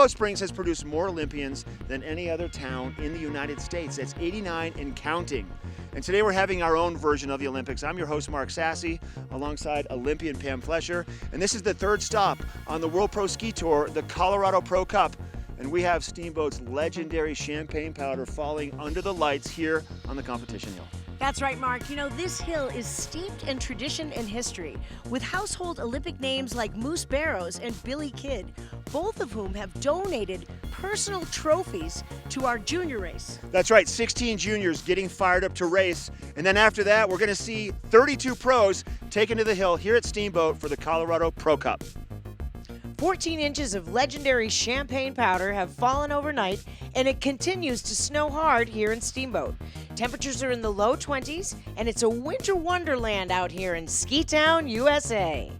Steamboat Springs has produced more Olympians than any other town in the United States. That's 89 and counting. And today we're having our own version of the Olympics. I'm your host, Mark Sassy, alongside Olympian Pam Flesher. And this is the third stop on the World Pro Ski Tour, the Colorado Pro Cup. And we have Steamboat's legendary champagne powder falling under the lights here on the competition hill. That's right, Mark. You know, this hill is steeped in tradition and history, with household Olympic names like Moose Barrows and Billy Kidd, both of whom have donated personal trophies to our junior race. That's right, 16 juniors getting fired up to race. And then after that, we're going to see 32 pros taken to the hill here at Steamboat for the Colorado Pro Cup. 14 inches of legendary champagne powder have fallen overnight, and it continues to snow hard here in Steamboat. Temperatures are in the low 20s, and it's a winter wonderland out here in Ski Town, USA.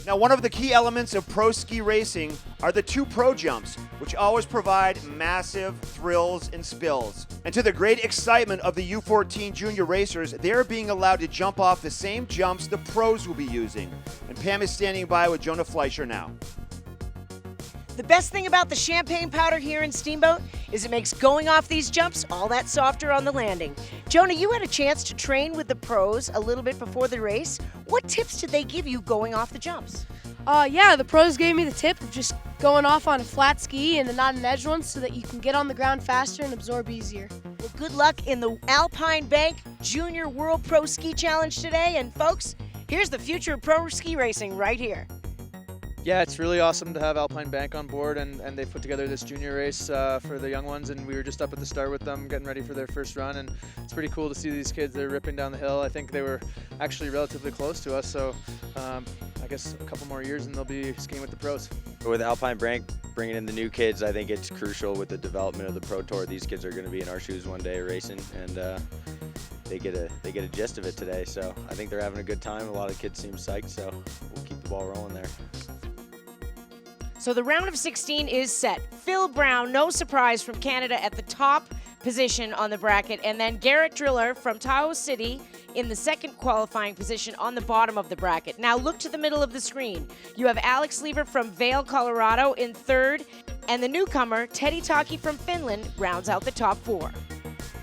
Now, one of the key elements of pro ski racing are the two pro jumps, which always provide massive thrills and spills. And to the great excitement of the U14 junior racers, they're being allowed to jump off the same jumps the pros will be using. And Pam is standing by with Jonah Fleischer now. The best thing about the champagne powder here in Steamboat is it makes going off these jumps all that softer on the landing. Jonah, you had a chance to train with the pros a little bit before the race. What tips did they give you going off the jumps? Yeah, the pros gave me the tip of just going off on a flat ski and not an edge one so that you can get on the ground faster and absorb easier. Well, good luck in the Alpine Bank Junior World Pro Ski Challenge today. And folks, here's the future of pro ski racing right here. Yeah, it's really awesome to have Alpine Bank on board, and they've put together this junior race for the young ones, and we were just up at the start with them getting ready for their first run, and it's pretty cool to see these kids. They're ripping down the hill. I think they were actually relatively close to us, so I guess a couple more years and they'll be skiing with the pros. With Alpine Bank bringing in the new kids, I think it's crucial with the development of the Pro Tour. These kids are going to be in our shoes one day racing, and they get a gist of it today, so I think they're having a good time. A lot of kids seem psyched, so we'll keep the ball rolling there. So the round of 16 is set. Phil Brown, no surprise, from Canada at the top position on the bracket, and then Garrett Driller from Tahoe City in the second qualifying position on the bottom of the bracket. Now look to the middle of the screen. You have Alex Lever from Vail, Colorado in third, and the newcomer, Teddy Taki from Finland, rounds out the top four.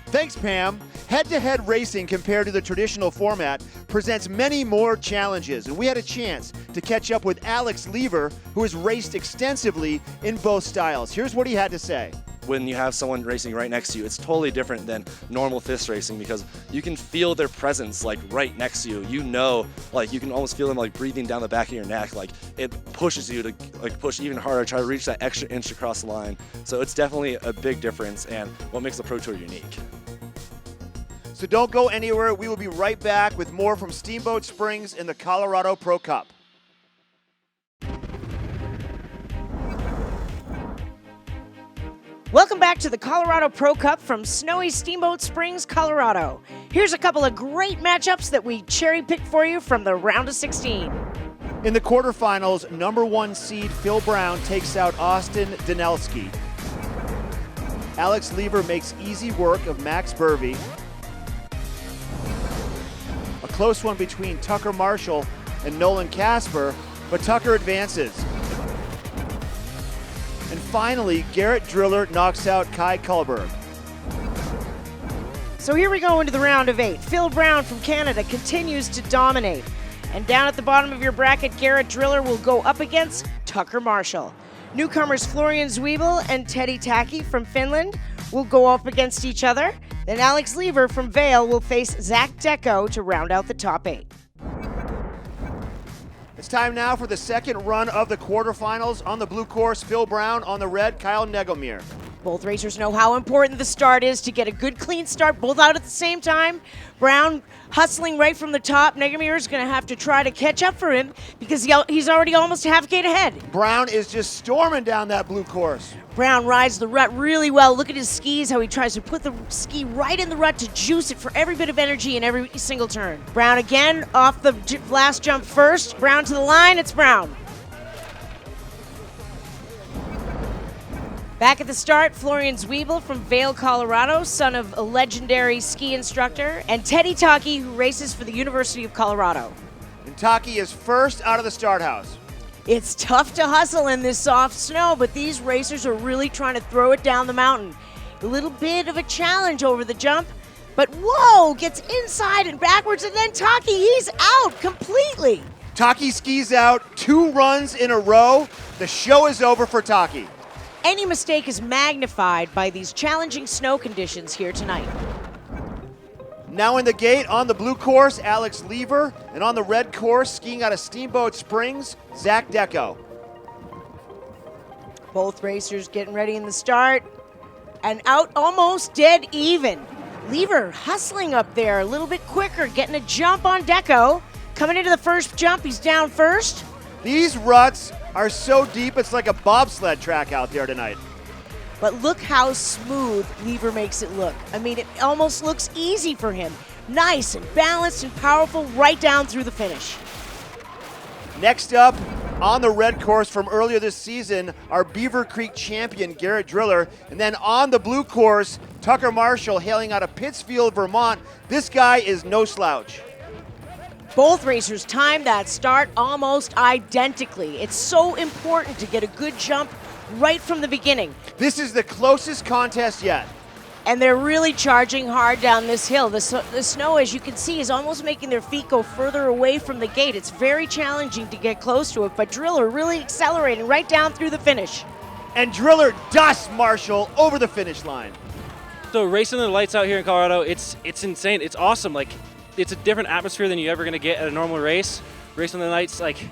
Thanks, Pam. Head-to-head racing compared to the traditional format presents many more challenges, and we had a chance to catch up with Alex Lever, who has raced extensively in both styles. Here's what he had to say. When you have someone racing right next to you, it's totally different than normal fist racing because you can feel their presence like right next to you. You know, like you can almost feel them like breathing down the back of your neck. Like it pushes you to like push even harder, try to reach that extra inch across the line. So it's definitely a big difference and what makes the Pro Tour unique. So don't go anywhere. We will be right back with more from Steamboat Springs in the Colorado Pro Cup. Welcome back to the Colorado Pro Cup from snowy Steamboat Springs, Colorado. Here's a couple of great matchups that we cherry-picked for you from the round of 16. In the quarterfinals, number 1 seed Phil Brown takes out Austin Danelski. Alex Lever makes easy work of Max Burvey. A close one between Tucker Marshall and Nolan Casper, but Tucker advances. And finally, Garrett Driller knocks out Kai Kullberg. So here we go into the round of 8. Phil Brown from Canada continues to dominate. And down at the bottom of your bracket, Garrett Driller will go up against Tucker Marshall. Newcomers Florian Zwiebel and Teddy Taki from Finland will go up against each other. Then Alex Lever from Vail will face Zach Deco to round out the top 8. It's time now for the second run of the quarterfinals. On the blue course, Phil Brown. On the red, Kyle Negomir. Both racers know how important the start is to get a good, clean start, both out at the same time. Brown hustling right from the top. Negomir is going to have to try to catch up for him because he's already almost half gate ahead. Brown is just storming down that blue course. Brown rides the rut really well. Look at his skis, how he tries to put the ski right in the rut to juice it for every bit of energy in every single turn. Brown again off the last jump first. Brown to the line, it's Brown. Back at the start, Florian Zwiebel from Vail, Colorado, son of a legendary ski instructor, and Teddy Taki, who races for the University of Colorado. And Taki is first out of the start house. It's tough to hustle in this soft snow, but these racers are really trying to throw it down the mountain. A little bit of a challenge over the jump, but whoa, gets inside and backwards, and then Taki, he's out completely. Taki skis out 2 runs in a row. The show is over for Taki. Any mistake is magnified by these challenging snow conditions here tonight. Now in the gate on the blue course, Alex Lever, and on the red course, skiing out of Steamboat Springs, Zach Deco. Both racers getting ready in the start, and out almost dead even. Lever hustling up there a little bit quicker, getting a jump on Deco. Coming into the first jump, he's down first. These ruts are so deep, it's like a bobsled track out there tonight. But look how smooth Lever makes it look. I mean, it almost looks easy for him. Nice and balanced and powerful right down through the finish. Next up, on the red course from earlier this season, our Beaver Creek champion, Garrett Driller. And then on the blue course, Tucker Marshall hailing out of Pittsfield, Vermont. This guy is no slouch. Both racers timed that start almost identically. It's so important to get a good jump right from the beginning. This is the closest contest yet. And they're really charging hard down this hill. The snow, as you can see, is almost making their feet go further away from the gate. It's very challenging to get close to it, but Driller really accelerating right down through the finish. And Driller dusts Marshall over the finish line. So racing the lights out here in Colorado, it's insane. It's awesome. Like, it's a different atmosphere than you're ever gonna get at a normal race. Racing the nights, like,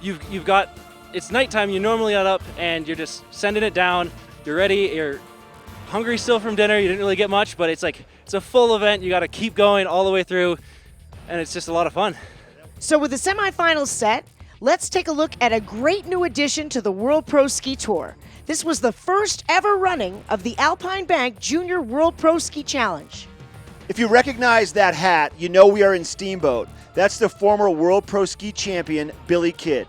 you've got, it's nighttime, you're normally not up, and you're just sending it down. You're ready, you're hungry still from dinner, you didn't really get much, but it's like, it's a full event. You gotta keep going all the way through, and it's just a lot of fun. So with the semifinals set, let's take a look at a great new addition to the World Pro Ski Tour. This was the first ever running of the Alpine Bank Junior World Pro Ski Challenge. If you recognize that hat, you know we are in Steamboat. That's the former World Pro Ski champion, Billy Kidd.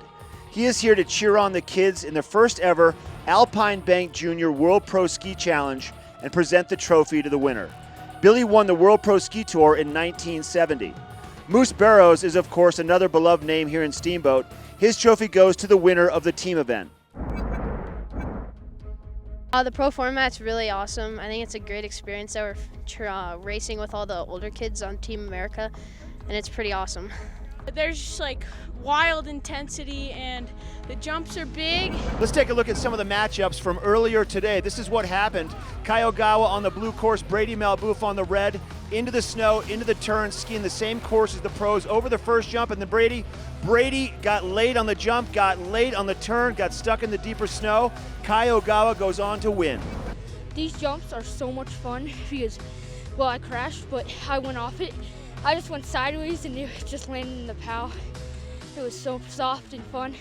He is here to cheer on the kids in the first ever Alpine Bank Junior World Pro Ski Challenge and present the trophy to the winner. Billy won the World Pro Ski Tour in 1970. Moose Barrows is, of course, another beloved name here in Steamboat. His trophy goes to the winner of the team event. The pro format's really awesome. I think it's a great experience that we're racing with all the older kids on Team America, and it's pretty awesome. There's just like wild intensity and the jumps are big. Let's take a look at some of the matchups from earlier today. This is what happened. Kyogawa on the blue course, Brady Malbouf on the red, into the snow, into the turn, skiing the same course as the pros over the first jump, and then Brady got late on the jump, got late on the turn, got stuck in the deeper snow. Kyogawa goes on to win. These jumps are so much fun because, well, I crashed, but I went off it. I just went sideways and it just landed in the POW. It was so soft and fun.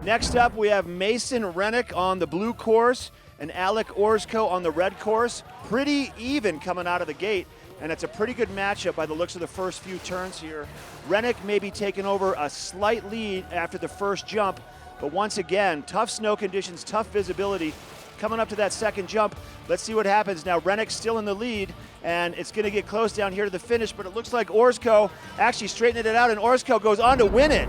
Next up, we have Mason Rennick on the blue course and Alec Orsko on the red course. Pretty even coming out of the gate, and it's a pretty good matchup by the looks of the first few turns here. Rennick may be taking over a slight lead after the first jump, but once again, tough snow conditions, tough visibility. Coming up to that second jump, let's see what happens. Now Rennick's still in the lead, and it's going to get close down here to the finish, but it looks like Orsko actually straightened it out, and Orsko goes on to win it.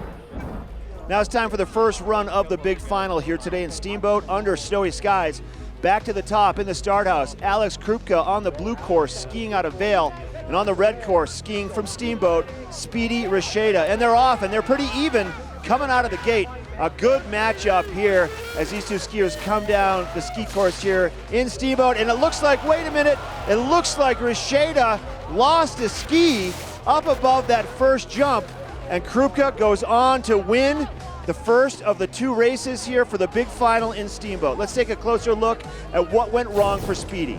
Now it's time for the first run of the big final here today in Steamboat under snowy skies. Back to the top in the start house, Alex Krupka on the blue course skiing out of Vail, and on the red course skiing from Steamboat, Speedy Rasheda. And they're off, and they're pretty even coming out of the gate. A good matchup here as these two skiers come down the ski course here in Steamboat. And it looks like, wait a minute, it looks like Rasheda lost a ski up above that first jump. And Krupka goes on to win the first of the 2 races here for the big final in Steamboat. Let's take a closer look at what went wrong for Speedy.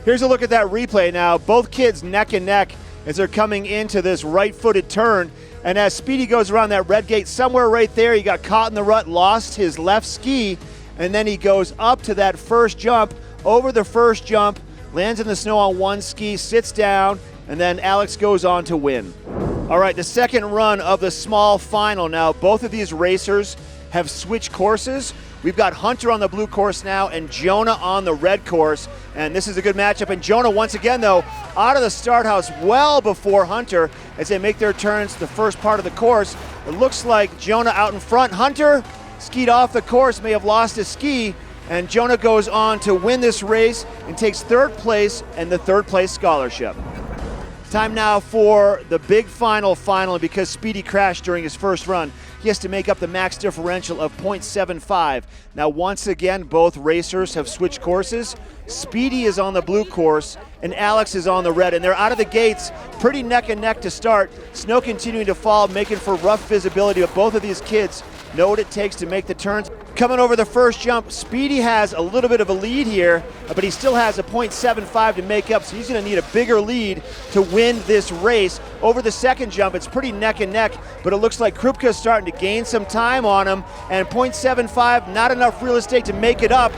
Here's a look at that replay now. Both kids neck and neck as they're coming into this right-footed turn. And as Speedy goes around that red gate, somewhere right there, he got caught in the rut, lost his left ski, and then he goes up to that first jump, over the first jump, lands in the snow on one ski, sits down, and then Alex goes on to win. All right, the second run of the small final. Now, both of these racers have switched courses. We've got Hunter on the blue course now and Jonah on the red course. And this is a good matchup. And Jonah, once again, though, out of the start house well before Hunter as they make their turns the first part of the course. It looks like Jonah out in front. Hunter skied off the course, may have lost his ski, and Jonah goes on to win this race and takes third place and the third place scholarship. Time now for the big final, and because Speedy crashed during his first run, he has to make up the max differential of 0.75. Now, once again, both racers have switched courses. Speedy is on the blue course, and Alex is on the red, and they're out of the gates, pretty neck and neck to start. Snow continuing to fall, making for rough visibility, but both of these kids know what it takes to make the turns. Coming over the first jump, Speedy has a little bit of a lead here, but he still has a 0.75 to make up, so he's going to need a bigger lead to win this race. Over the second jump, it's pretty neck and neck, but it looks like Krupka's starting to gain some time on him, and 0.75, not enough real estate to make it up.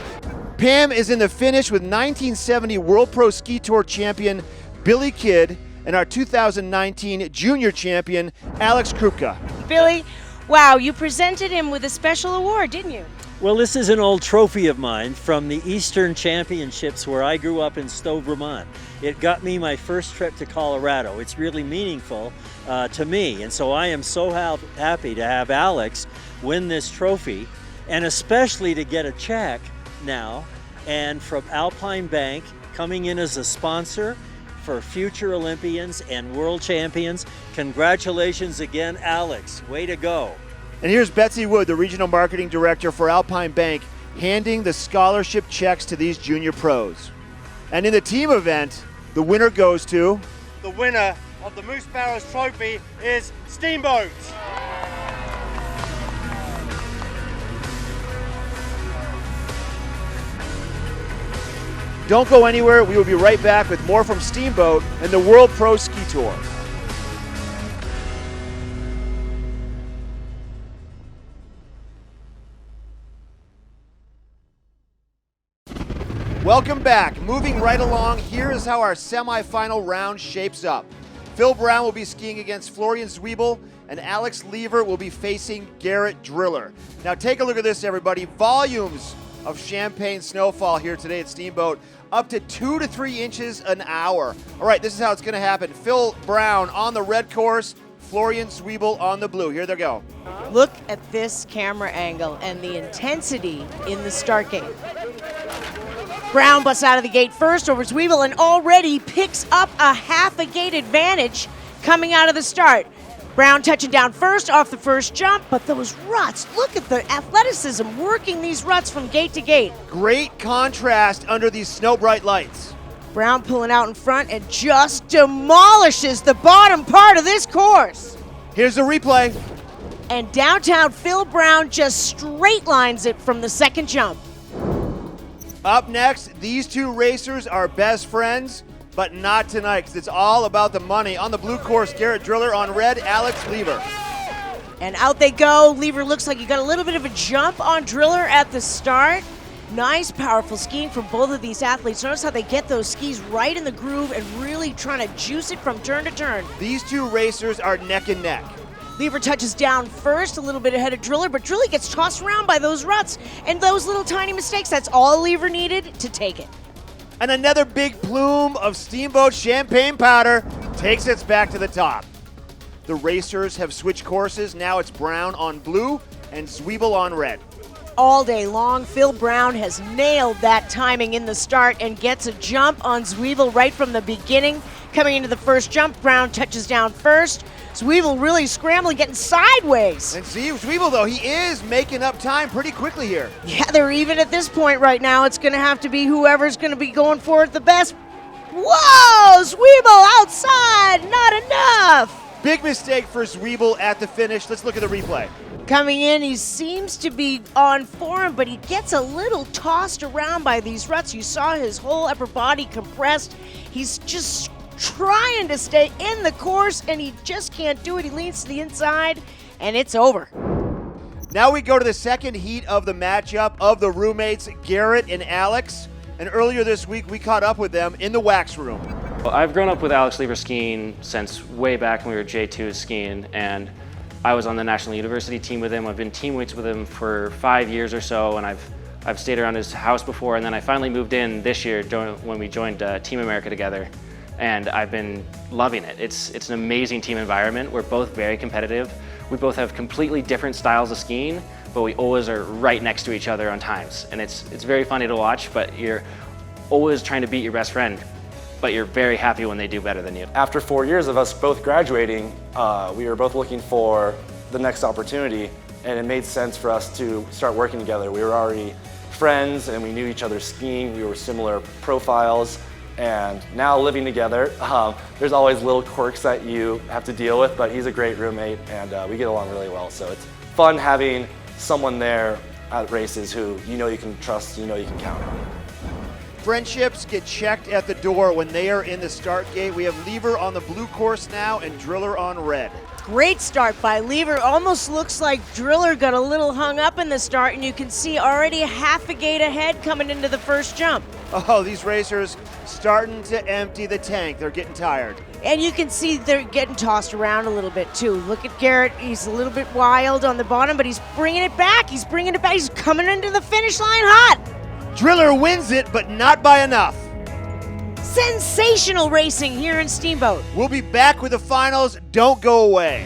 Pam is in the finish with 1970 World Pro Ski Tour champion Billy Kidd and our 2019 junior champion Alex Krupka. Billy, wow, you presented him with a special award, didn't you? Well, this is an old trophy of mine from the Eastern Championships where I grew up in Stowe, Vermont. It got me my first trip to Colorado. It's really meaningful to me, and so I am so happy to have Alex win this trophy, and especially to get a check now, and from Alpine Bank coming in as a sponsor for future Olympians and world champions. Congratulations again, Alex. Way to go. And here's Betsy Wood, the regional marketing director for Alpine Bank, handing the scholarship checks to these junior pros. And in the team event, the winner goes to... The winner of the Moose Barrows Trophy is Steamboat. Don't go anywhere. We will be right back with more from Steamboat and the World Pro Ski Tour. Welcome back. Moving right along, here is how our semifinal round shapes up. Phil Brown will be skiing against Florian Zwiebel, and Alex Lever will be facing Garrett Driller. Now take a look at this, everybody. Volumes of champagne snowfall here today at Steamboat, up to 2 to 3 inches an hour. All right, this is how it's going to happen. Phil Brown on the red course, Florian Zwiebel on the blue. Here they go. Look at this camera angle and the intensity in the start gate. Brown busts out of the gate first over Zwiebel and already picks up a half a gate advantage coming out of the start. Brown touching down first off the first jump, but those ruts, look at the athleticism working these ruts from gate to gate. Great contrast under these snow bright lights. Brown pulling out in front and just demolishes the bottom part of this course. Here's the replay. And downtown Phil Brown just straight lines it from the second jump. Up next, these two racers are best friends, but not tonight, because it's all about the money. On the blue course, Garrett Driller. On red, Alex Lever. And out they go. Lever looks like he got a little bit of a jump on Driller at the start. Nice, powerful skiing from both of these athletes. Notice how they get those skis right in the groove and really trying to juice it from turn to turn. These two racers are neck and neck. Lever touches down first, a little bit ahead of Driller, but Driller gets tossed around by those ruts and those little tiny mistakes. That's all Lever needed to take it. And another big plume of Steamboat champagne powder takes us back to the top. The racers have switched courses. Now it's Brown on blue and Zwiebel on red. All day long, Phil Brown has nailed that timing in the start and gets a jump on Zwiebel right from the beginning. Coming into the first jump, Brown touches down first. Zwiebel really scrambling, getting sideways. And see, Zwiebel, though, he is making up time pretty quickly here. Yeah, they're even at this point right now. It's going to have to be whoever's going to be going for it the best. Whoa, Zwiebel outside, not enough. Big mistake for Zwiebel at the finish. Let's look at the replay. Coming in, he seems to be on form, but he gets a little tossed around by these ruts. You saw his whole upper body compressed. He's just trying to stay in the course, and he just can't do it. He leans to the inside, and it's over. Now we go to the second heat of the matchup of the roommates, Garrett and Alex. And earlier this week, we caught up with them in the wax room. Well, I've grown up with Alex Lever skiing since way back when we were J2 skiing, and I was on the National University team with him. I've been teammates with him for 5 years or so, and I've stayed around his house before, and then I finally moved in this year when we joined Team America together. and I've been loving it. It's an amazing team environment. We're both very competitive. We both have completely different styles of skiing, but we always are right next to each other on times. And it's very funny to watch, but you're always trying to beat your best friend, but you're very happy when they do better than you. After 4 years of us both graduating, we were both looking for the next opportunity, and it made sense for us to start working together. We were already friends and we knew each other's skiing. We were similar profiles, and now living together, there's always little quirks that you have to deal with, but he's a great roommate and we get along really well. So it's fun having someone there at races who you know you can trust, you know you can count on. Friendships get checked at the door when they are in the start gate. We have Lever on the blue course now and Driller on red. Great start by Lever. Almost looks like Driller got a little hung up in the start, and you can see already half a gate ahead coming into the first jump. Oh, these racers starting to empty the tank. They're getting tired. And you can see they're getting tossed around a little bit too. Look at Garrett. He's a little bit wild on the bottom, but he's bringing it back. He's bringing it back. He's coming into the finish line hot. Driller wins it, but not by enough. Sensational racing here in Steamboat. We'll be back with the finals. Don't go away.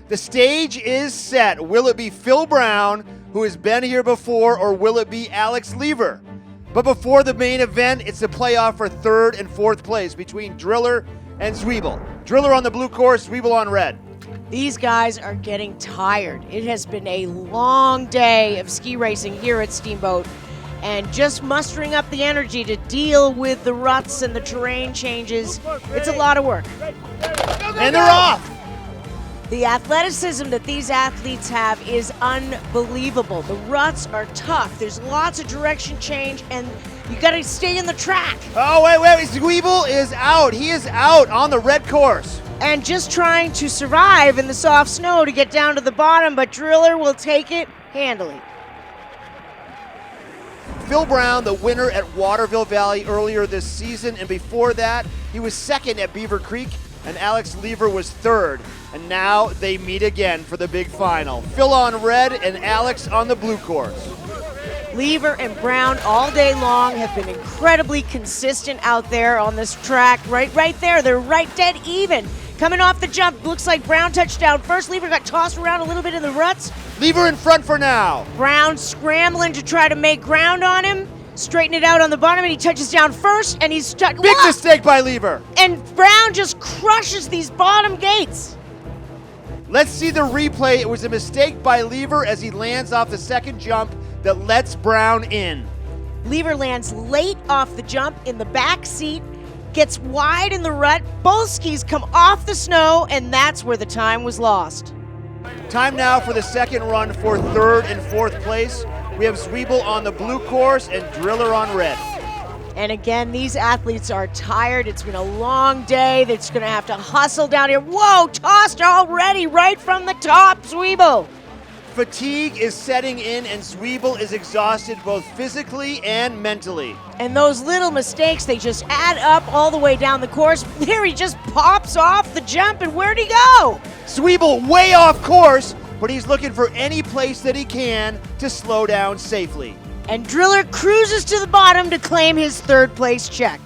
The stage is set. Will it be Phil Brown, who has been here before, or will it be Alex Lever? But before the main event, it's the playoff for third and fourth place between Driller and Zwiebel. Driller on the blue course, Zwiebel on red. These guys are getting tired. It has been a long day of ski racing here at Steamboat, and just mustering up the energy to deal with the ruts and the terrain changes. It's a lot of work. And they're off. The athleticism that these athletes have is unbelievable. The ruts are tough. There's lots of direction change, and you got to stay in the track. Oh, wait. Zwiebel is out. He is out on the red course. And just trying to survive in the soft snow to get down to the bottom, but Driller will take it handily. Phil Brown, the winner at Waterville Valley earlier this season, and before that, he was second at Beaver Creek, and Alex Lever was third. And now they meet again for the big final. Phil on red and Alex on the blue course. Lever and Brown all day long have been incredibly consistent out there on this track. Right there, they're right dead even. Coming off the jump, looks like Brown touched down first. Lever got tossed around a little bit in the ruts. Lever in front for now. Brown scrambling to try to make ground on him. Straighten it out on the bottom, and he touches down first, and he's stuck. Big mistake by Lever. And Brown just crushes these bottom gates. Let's see the replay. It was a mistake by Lever as he lands off the second jump that lets Brown in. Lever lands late off the jump in the back seat, gets wide in the rut. Both skis come off the snow, and that's where the time was lost. Time now for the second run for third and fourth place. We have Zwiebel on the blue course and Driller on red. And again, these athletes are tired. It's been a long day. They're just going to have to hustle down here. Whoa, tossed already right from the top, Zwiebel. Fatigue is setting in, and Zwiebel is exhausted both physically and mentally. And those little mistakes, they just add up all the way down the course. There he just pops off the jump, and where'd he go? Zwiebel way off course, but he's looking for any place that he can to slow down safely. And Driller cruises to the bottom to claim his third place check.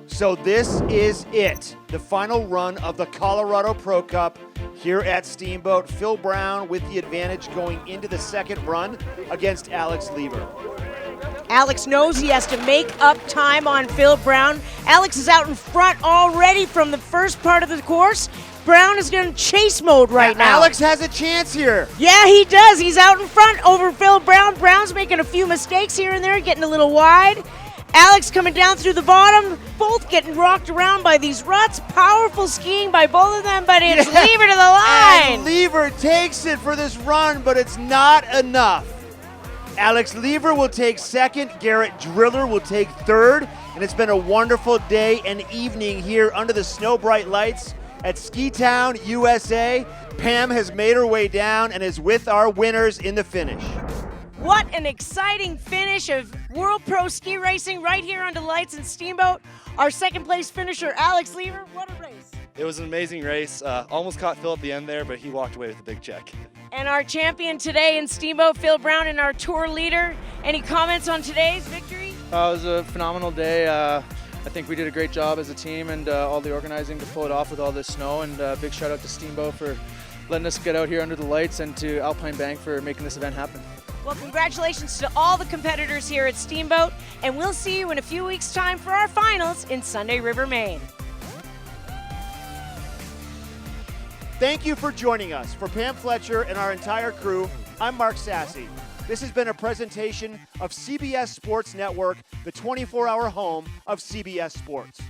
So this is it, the final run of the Colorado Pro Cup here at Steamboat. Phil Brown with the advantage going into the second run against Alex Lever. Alex knows he has to make up time on Phil Brown. Alex is out in front already from the first part of the course. Brown is in chase mode right now. Alex has a chance here. Yeah, he does. He's out in front over Phil Brown. Brown's making a few mistakes here and there, getting a little wide. Alex coming down through the bottom, both getting rocked around by these ruts. Powerful skiing by both of them, but it's Lever to the line. And Lever takes it for this run, but it's not enough. Alex Lever will take second, Garrett Driller will take third, and it's been a wonderful day and evening here under the snow bright lights at Ski Town, USA. Pam has made her way down and is with our winners in the finish. What an exciting finish of World Pro Ski Racing right here on the lights in Steamboat. Our second place finisher, Alex Lever. What a race. It was an amazing race. Almost caught Phil at the end there, but he walked away with a big check. And our champion today in Steamboat, Phil Brown, and our tour leader. Any comments on today's victory? It was a phenomenal day. I think we did a great job as a team and all the organizing to pull it off with all this snow. And big shout out to Steamboat for letting us get out here under the lights and to Alpine Bank for making this event happen. Well, congratulations to all the competitors here at Steamboat, and we'll see you in a few weeks' time for our finals in Sunday River, Maine. Thank you for joining us. For Pam Fletcher and our entire crew, I'm Mark Sassy. This has been a presentation of CBS Sports Network, the 24-hour home of CBS Sports.